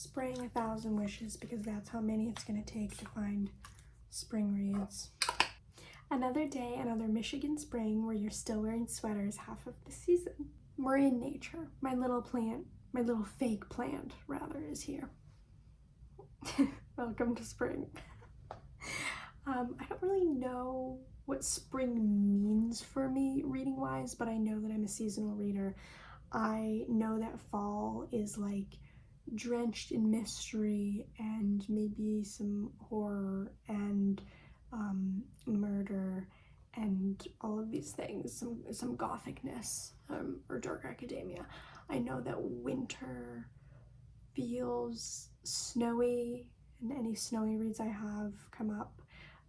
spraying 1,000 wishes because that's how many it's going to take to find spring reads. Another day, another Michigan spring where you're still wearing sweaters half of the season. We're in nature. My little plant, my little fake plant rather, is here. Welcome to spring. I don't really know what spring means for me reading wise, but I know that I'm a seasonal reader. I know that fall is like drenched in mystery and maybe some horror and murder and all of these things, some gothicness or dark academia. I know that winter feels snowy, and any snowy reads I have come up.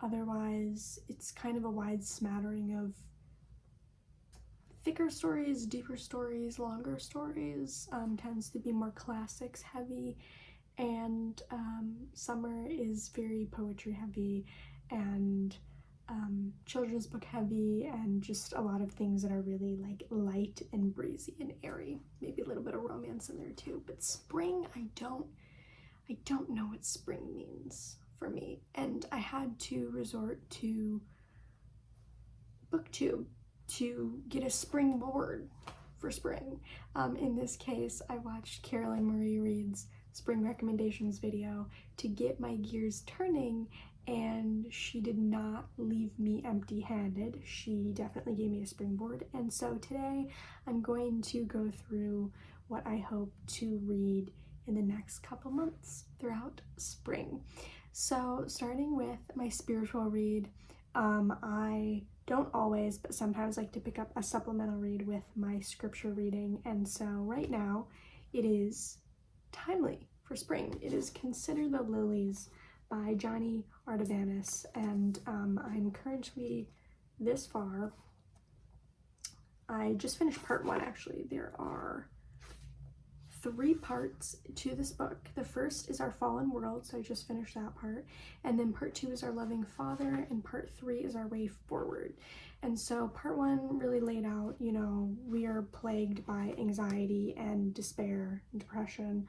Otherwise, it's kind of a wide smattering of thicker stories, deeper stories, longer stories. Tends to be more classics heavy, and summer is very poetry heavy and children's book heavy, and just a lot of things that are really like light and breezy and airy. Maybe a little bit of romance in there too. But spring, I don't know what spring means for me, and I had to resort to BookTube to get a springboard for spring. In this case, I watched Carolyn Marie Reed's spring recommendations video to get my gears turning, and she did not leave me empty-handed. She definitely gave me a springboard, and so today I'm going to go through what I hope to read in the next couple months throughout spring. So starting with my spiritual read, I don't always, but sometimes like to pick up a supplemental read with my scripture reading, and so right now it is timely for spring. It is Consider the Lilies by Johnny Artabanis, and I'm currently this far. I just finished part 1 actually. There are 3 parts to this book. The first is Our Fallen World, so I just finished that part, and then part 2 is Our Loving Father, and part 3 is Our Way Forward. And so part 1 really laid out, you know, we are plagued by anxiety and despair and depression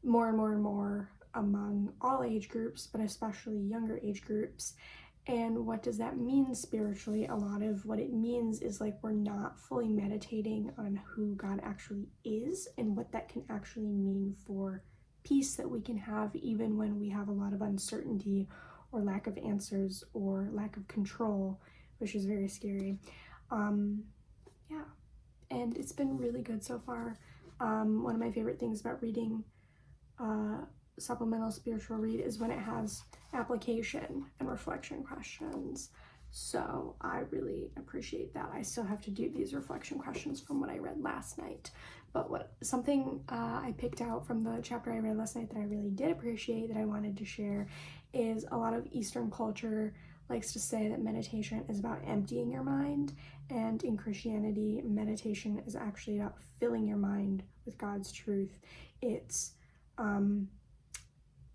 more and more and more among all age groups, but especially younger age groups. And what does that mean spiritually? A lot of what it means is like we're not fully meditating on who God actually is and what that can actually mean for peace that we can have even when we have a lot of uncertainty or lack of answers or lack of control, which is very scary. Yeah, and it's been really good so far. One of my favorite things about reading supplemental spiritual read is when it has application and reflection questions. So I really appreciate that. I still have to do these reflection questions from what I read last night. But something I picked out from the chapter I read last night that I really did appreciate that I wanted to share is a lot of Eastern culture likes to say that meditation is about emptying your mind, and in Christianity, meditation is actually about filling your mind with God's truth. It's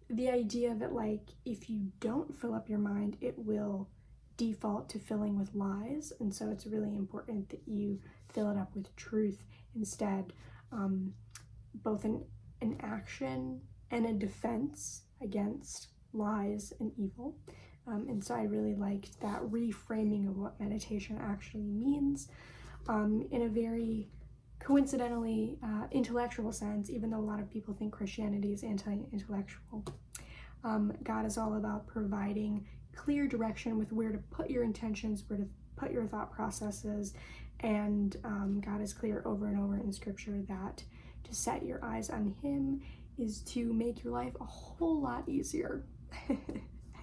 the idea that like if you don't fill up your mind, it will default to filling with lies, and so it's really important that you fill it up with truth instead, both an action and a defense against lies and evil. And so I really liked that reframing of what meditation actually means in a very coincidentally intellectual sense, even though a lot of people think Christianity is anti-intellectual. God is all about providing clear direction with where to put your intentions, where to put your thought processes, and God is clear over and over in scripture that to set your eyes on him is to make your life a whole lot easier.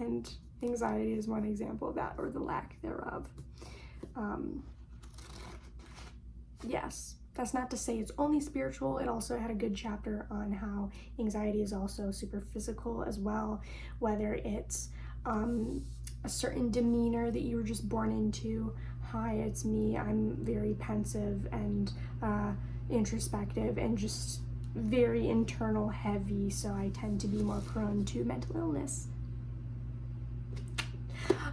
And anxiety is one example of that, or the lack thereof. Yes, that's not to say it's only spiritual. It also had a good chapter on how anxiety is also super physical as well, whether it's a certain demeanor that you were just born into. Hi, it's me. I'm very pensive and introspective and just very internal heavy, so I tend to be more prone to mental illness.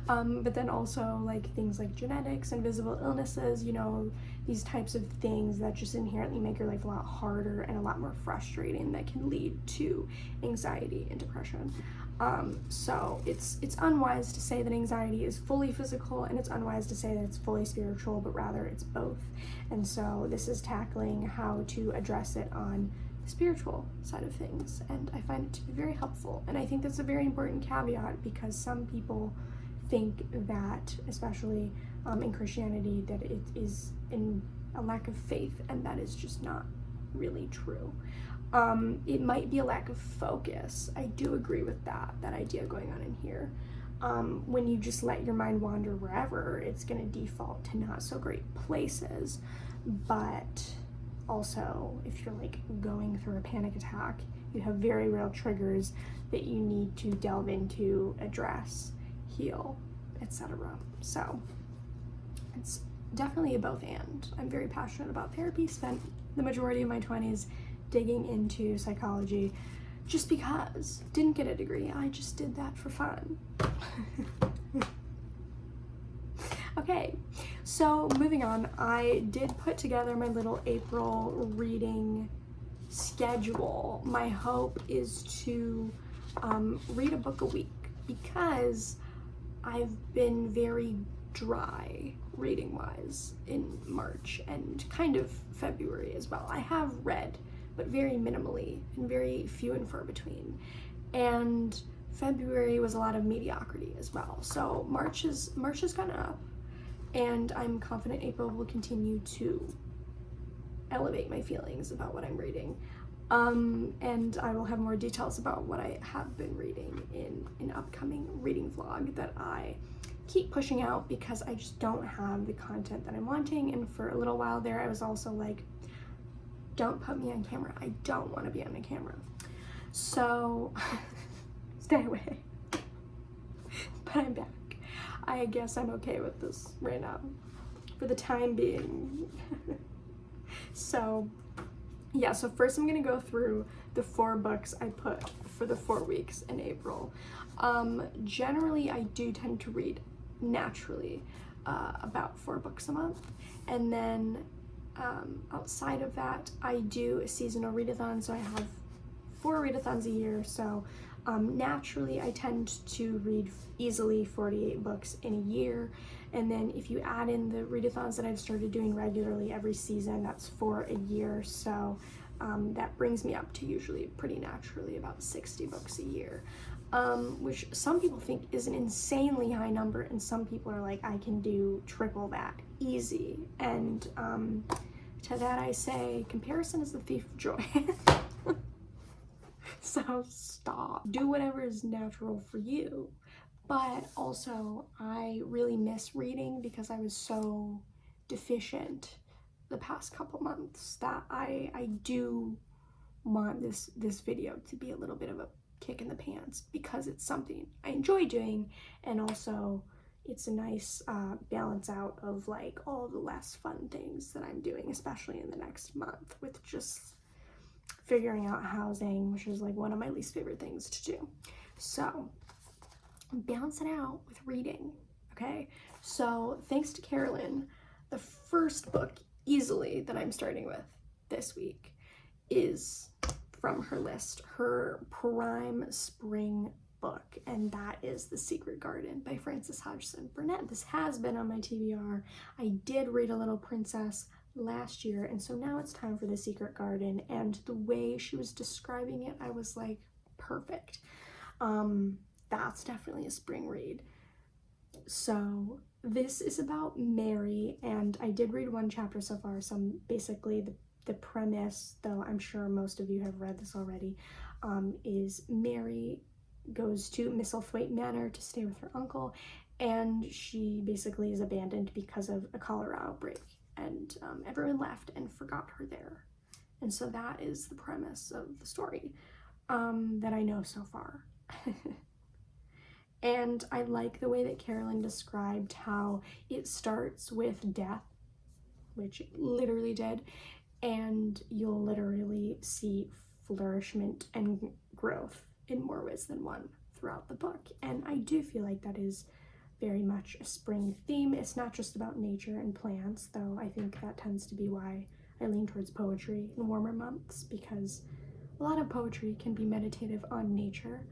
But then also like things like genetics, invisible illnesses, you know, these types of things that just inherently make your life a lot harder and a lot more frustrating, that can lead to anxiety and depression. So it's unwise to say that anxiety is fully physical, and it's unwise to say that it's fully spiritual, but rather it's both. And so this is tackling how to address it on the spiritual side of things, and I find it to be very helpful. And I think that's a very important caveat, because some people think that, especially in Christianity, that it is in a lack of faith, and that is just not really true. It might be a lack of focus. I do agree with that idea going on in here. When you just let your mind wander wherever, it's going to default to not so great places. But also, if you're like going through a panic attack, you have very real triggers that you need to delve into, address, heal, etc. So it's definitely a both and. I'm very passionate about therapy, spent the majority of my 20s digging into psychology just because. Didn't get a degree, I just did that for fun. Okay, so moving on, I did put together my little April reading schedule. My hope is to read a book a week, because I've been very dry reading wise in March and kind of February as well. I have read, but very minimally and very few and far between. And February was a lot of mediocrity as well. So March has gone up, and I'm confident April will continue to elevate my feelings about what I'm reading. And I will have more details about what I have been reading in an upcoming reading vlog that I keep pushing out, because I just don't have the content that I'm wanting. And for a little while there, I was also like, don't put me on camera. I don't want to be on the camera. So stay away. But I'm back. I guess I'm okay with this right now, for the time being. So yeah, so first I'm gonna go through the 4 books I put for the 4 weeks in April. Generally, I do tend to read naturally about 4 books a month, and then outside of that, I do a seasonal readathon, so I have 4 readathons a year. So naturally, I tend to read easily 48 books in a year. And then if you add in the readathons that I've started doing regularly every season, that's 4 a year. So that brings me up to usually pretty naturally about 60 books a year, which some people think is an insanely high number. And some people are like, I can do triple that easy. And to that I say, comparison is the thief of joy. So stop. Do whatever is natural for you. But also, I really miss reading, because I was so deficient the past couple months that I do want this video to be a little bit of a kick in the pants, because it's something I enjoy doing, and also it's a nice balance out of like all the less fun things that I'm doing, especially in the next month, with just figuring out housing, which is like one of my least favorite things to do. So balance it out with reading. Okay, so thanks to Carolyn, the first book easily that I'm starting with this week is from her list, her prime spring book, and that is The Secret Garden by Frances Hodgson Burnett. This has been on my TBR. I did read A Little Princess last year, and so now it's time for The Secret Garden, and the way she was describing it, I was like, perfect. That's definitely a spring read. So this is about Mary, and I did read 1 chapter so far, so basically the premise, though I'm sure most of you have read this already, is Mary goes to Misselthwaite Manor to stay with her uncle, and she basically is abandoned because of a cholera outbreak, and everyone left and forgot her there. And so that is the premise of the story that I know so far. And I like the way that Carolyn described how it starts with death, which it literally did, and you'll literally see flourishment and growth in more ways than one throughout the book. And I do feel like that is very much a spring theme. It's not just about nature and plants, though I think that tends to be why I lean towards poetry in warmer months, because a lot of poetry can be meditative on nature,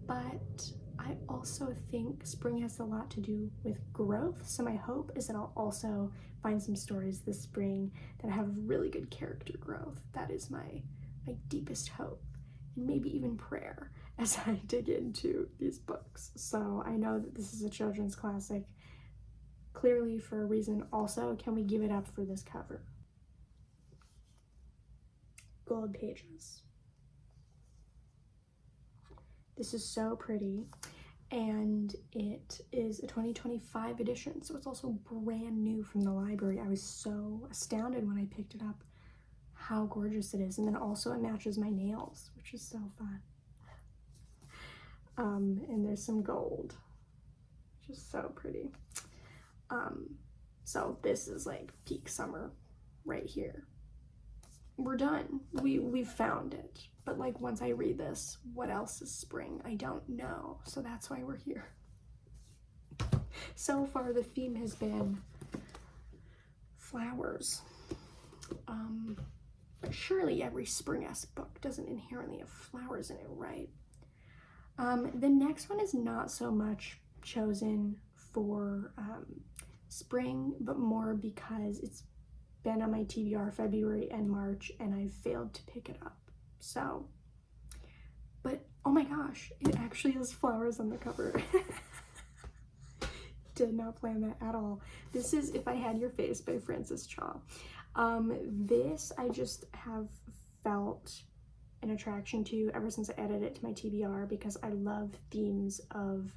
but I also think spring has a lot to do with growth. So my hope is that I'll also find some stories this spring that have really good character growth. That is my deepest hope, and maybe even prayer as I dig into these books. So I know that this is a children's classic, clearly for a reason. Also, can we give it up for this cover? Gold pages. This is so pretty, and it is a 2025 edition, so it's also brand new from the library. I was so astounded when I picked it up how gorgeous it is, and then also it matches my nails, which is so fun. And there's some gold, which is so pretty. So this is like peak summer right here. We're done. We've found it. But like once I read this, what else is spring? I don't know. So that's why we're here. So far the theme has been flowers. But surely every spring-esque book doesn't inherently have flowers in it, right? The next one is not so much chosen for spring, but more because it's been on my TBR February and March, and I failed to pick it up. So, but oh my gosh, it actually has flowers on the cover. Did not plan that at all. This is If I Had Your Face by Frances Chaw. This I just have felt an attraction to ever since I added it to my TBR, because I love themes of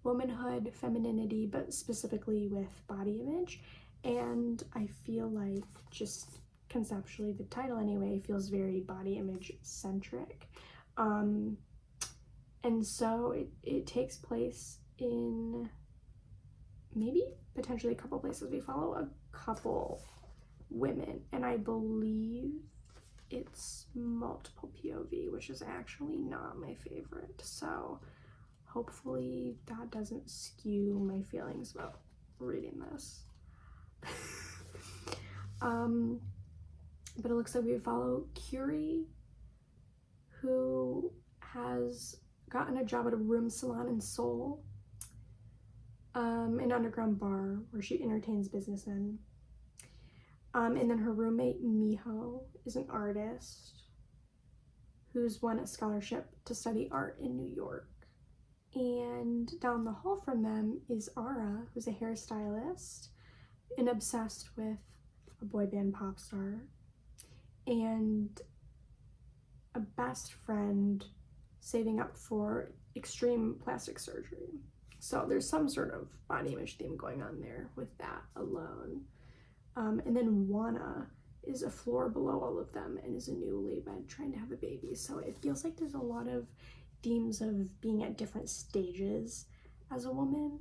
womanhood, femininity, but specifically with body image. And I feel like, just conceptually, the title anyway, feels very body image centric. And so it takes place in maybe potentially a couple places. We follow a couple women, and I believe it's multiple POV, which is actually not my favorite. So hopefully that doesn't skew my feelings about reading this. But it looks like we follow Curie, who has gotten a job at a room salon in Seoul, an underground bar where she entertains businessmen. And then her roommate Miho is an artist who's won a scholarship to study art in New York. And down the hall from them is Ara, who's a hairstylist and obsessed with a boy band pop star, and a best friend saving up for extreme plastic surgery. So there's some sort of body image theme going on there with that alone. And then Wanna is a floor below all of them and is a newlywed trying to have a baby. So it feels like there's a lot of themes of being at different stages as a woman,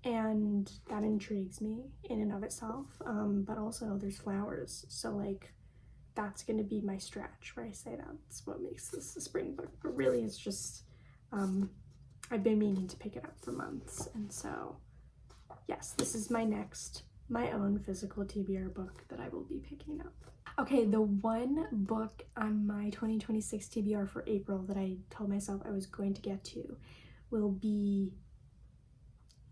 and that intrigues me in and of itself. But also there's flowers, so like that's gonna be my stretch where I say that's what makes this a spring book. But really it's just I've been meaning to pick it up for months, and so yes, this is my own physical TBR book that I will be picking up. Okay, the one book on my 2026 TBR for April that I told myself I was going to get to will be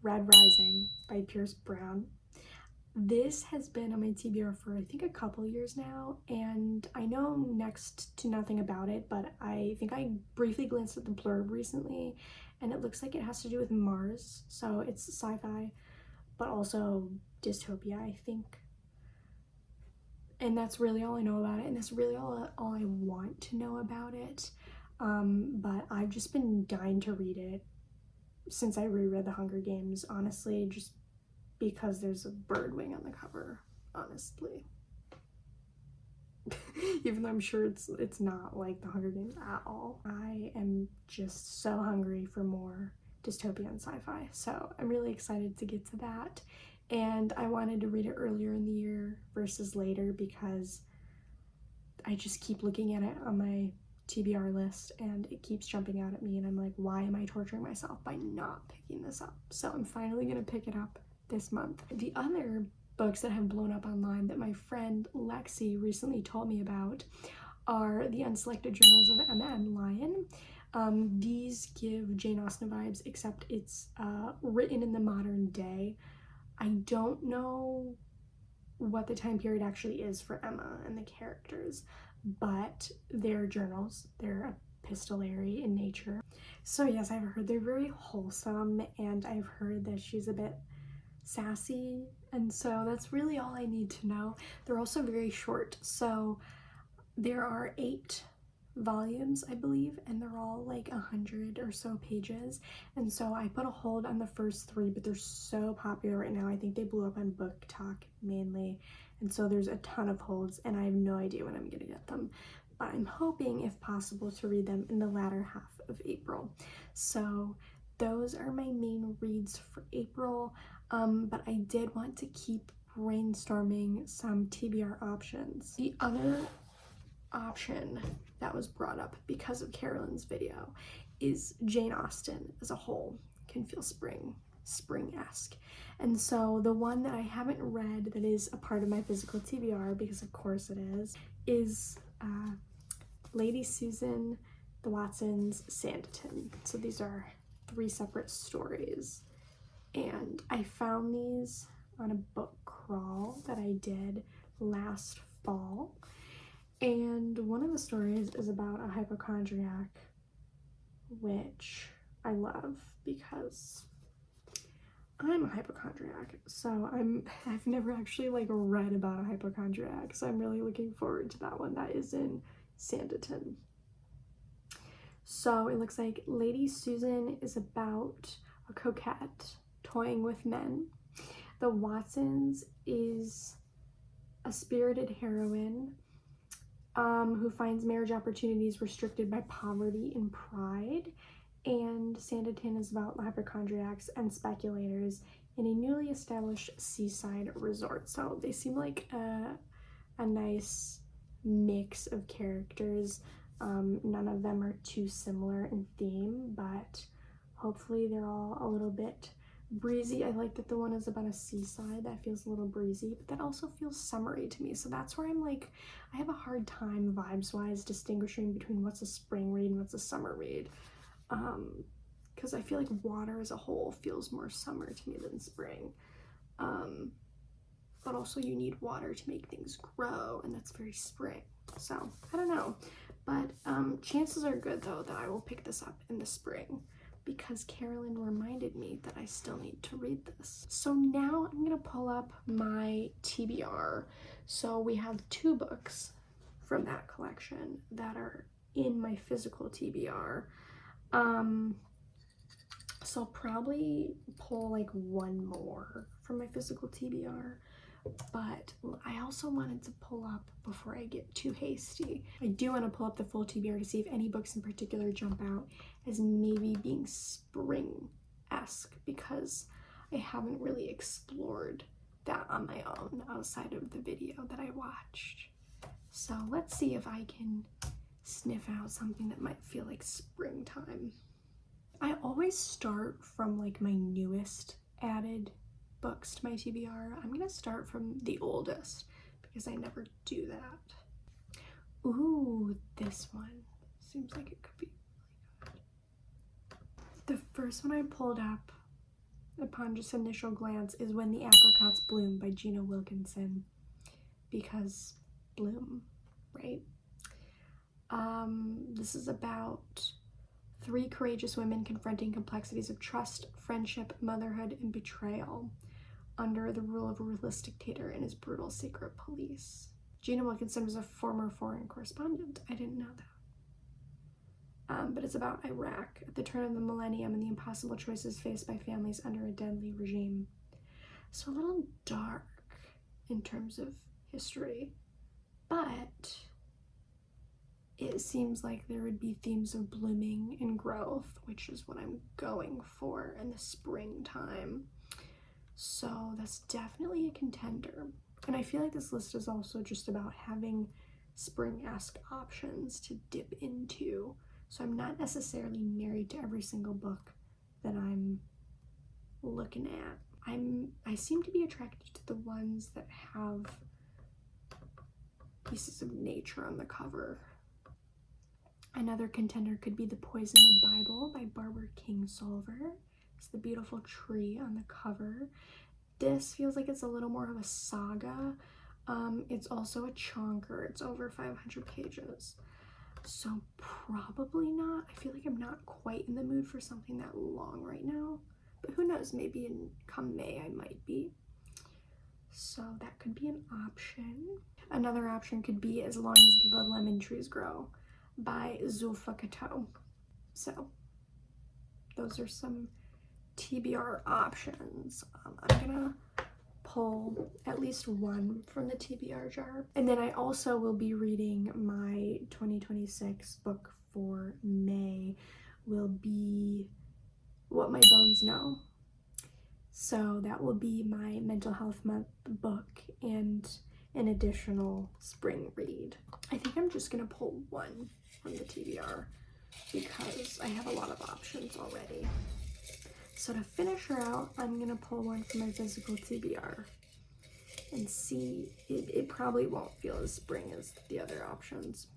Red Rising by Pierce Brown. This has been on my TBR for I think a couple years now, and I know next to nothing about it, but I think I briefly glanced at the blurb recently, and it looks like it has to do with Mars, so it's sci-fi, but also dystopia, I think. And that's really all I know about it, and that's really all I want to know about it. But I've just been dying to read it since I reread The Hunger Games, honestly, just because there's a bird wing on the cover, honestly. Even though I'm sure it's not like The Hunger Games at all. I am just so hungry for more dystopian sci-fi, so I'm really excited to get to that. And I wanted to read it earlier in the year versus later because I just keep looking at it on my TBR list and it keeps jumping out at me and I'm like, why am I torturing myself by not picking this up? So I'm finally gonna pick it up this month. The other books that have blown up online that my friend Lexi recently told me about are the Unselected Journals of Emma M. Lyon. These give Jane Austen vibes, except it's written in the modern day. I don't know what the time period actually is for Emma and the characters, but they're journals, they're epistolary in nature. So yes, I've heard they're very wholesome, and I've heard that she's a bit sassy, and so that's really all I need to know. They're also very short, so there are 8 volumes, I believe, and they're all like 100 or so pages, and so I put a hold on the first 3, but they're so popular right now. I think they blew up on Book Talk mainly, and so there's a ton of holds, and I have no idea when I'm gonna get them, but I'm hoping, if possible, to read them in the latter half of April. So those are my main reads for April, but I did want to keep brainstorming some TBR options. The other option that was brought up because of Carolyn's video is Jane Austen as a whole can feel spring-esque. And so the one that I haven't read that is a part of my physical TBR, because of course it is Lady Susan, the Watsons, Sanditon. So these are 3 separate stories, and I found these on a book crawl that I did last fall. And one of the stories is about a hypochondriac, which I love because I'm a hypochondriac. So I've never actually like read about a hypochondriac, so I'm really looking forward to that one. That is in Sanditon. So it looks like Lady Susan is about a coquette toying with men. The Watsons is a spirited heroine who finds marriage opportunities restricted by poverty and pride. And Sanditon is about hypochondriacs and speculators in a newly established seaside resort. So they seem like a nice mix of characters. None of them are too similar in theme, but hopefully they're all a little bit breezy. I like that the one is about a seaside. That feels a little breezy, but that also feels summery to me. So that's where I'm like, I have a hard time vibes-wise distinguishing between what's a spring read and what's a summer read. Because I feel like water as a whole feels more summer to me than spring. But also you need water to make things grow, and that's very spring. So I don't know, but chances are good though that I will pick this up in the spring, because Carolyn reminded me that I still need to read this. So now I'm gonna pull up my TBR. So we have 2 books from that collection that are in my physical TBR. So I'll probably pull like 1 more from my physical TBR, but I also wanted to pull up, before I get too hasty, I do want to pull up the full TBR to see if any books in particular jump out as maybe being spring-esque, because I haven't really explored that on my own outside of the video that I watched. So let's see if I can sniff out something that might feel like springtime. I always start from like my newest added books to my TBR. I'm gonna start from the oldest because I never do that. Ooh, this one seems like it could be really good. The first one I pulled up upon just initial glance is When the Apricots Bloom by Gina Wilkinson, because bloom, right? This is about 3 courageous women confronting complexities of trust, friendship, motherhood, and betrayal under the rule of a ruthless dictator and his brutal secret police. Gina Wilkinson was a former foreign correspondent. I didn't know that. But it's about Iraq at the turn of the millennium and the impossible choices faced by families under a deadly regime. So a little dark in terms of history, but it seems like there would be themes of blooming and growth, which is what I'm going for in the springtime. So that's definitely a contender. And I feel like this list is also just about having spring-esque options to dip into. So I'm not necessarily married to every single book that I'm looking at. I seem to be attracted to the ones that have pieces of nature on the cover. Another contender could be the Poisonwood Bible by Barbara Kingsolver. It's the beautiful tree on the cover. This feels like it's a little more of a saga. It's also a chonker. It's over 500 pages. So probably not. I feel like I'm not quite in the mood for something that long right now. But who knows, maybe come May I might be. So that could be an option. Another option could be As Long as the Lemon Trees Grow by Zulfa Kato. So those are some TBR options. I'm gonna pull at least one from the TBR jar. And then I also will be reading my 2026 book for May will be What My Bones Know. So that will be my mental health month book and an additional spring read. I think I'm just gonna pull one from the TBR because I have a lot of options already. So to finish her out, I'm gonna pull one from my physical TBR and see. It probably won't feel as spring as the other options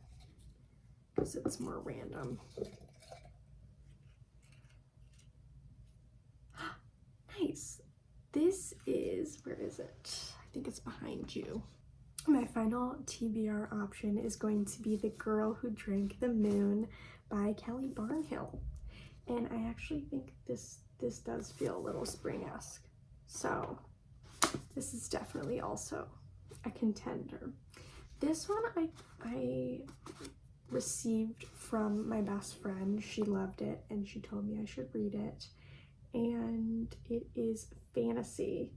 because it's more random. Nice. This is, where is it? I think it's behind you. My final TBR option is going to be The Girl Who Drank the Moon by Kelly Barnhill. And I actually think this does feel a little spring-esque. So this is definitely also a contender. This one I received from my best friend. She loved it and she told me I should read it. And it is fantasy.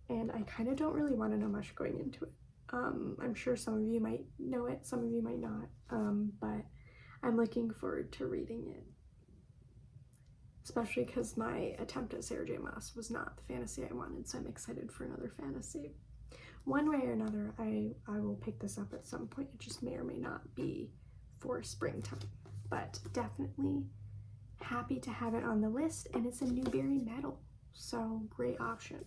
And I kind of don't really want to know much going into it. I'm sure some of you might know it, some of you might not, but I'm looking forward to reading it. Especially because my attempt at Sarah J. Maas was not the fantasy I wanted, so I'm excited for another fantasy. One way or another, I will pick this up at some point. It just may or may not be for springtime, but definitely happy to have it on the list, and it's a Newbery medal, so great option.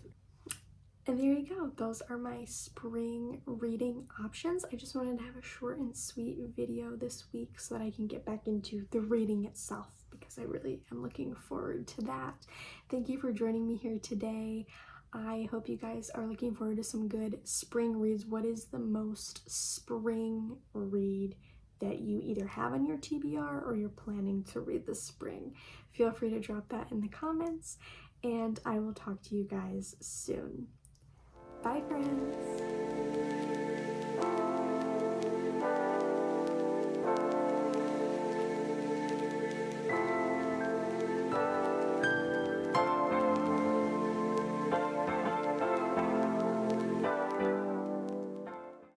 And there you go. Those are my spring reading options. I just wanted to have a short and sweet video this week so that I can get back into the reading itself because I really am looking forward to that. Thank you for joining me here today. I hope you guys are looking forward to some good spring reads. What is the most spring read that you either have on your TBR or you're planning to read this spring? Feel free to drop that in the comments, and I will talk to you guys soon. Bye, friends.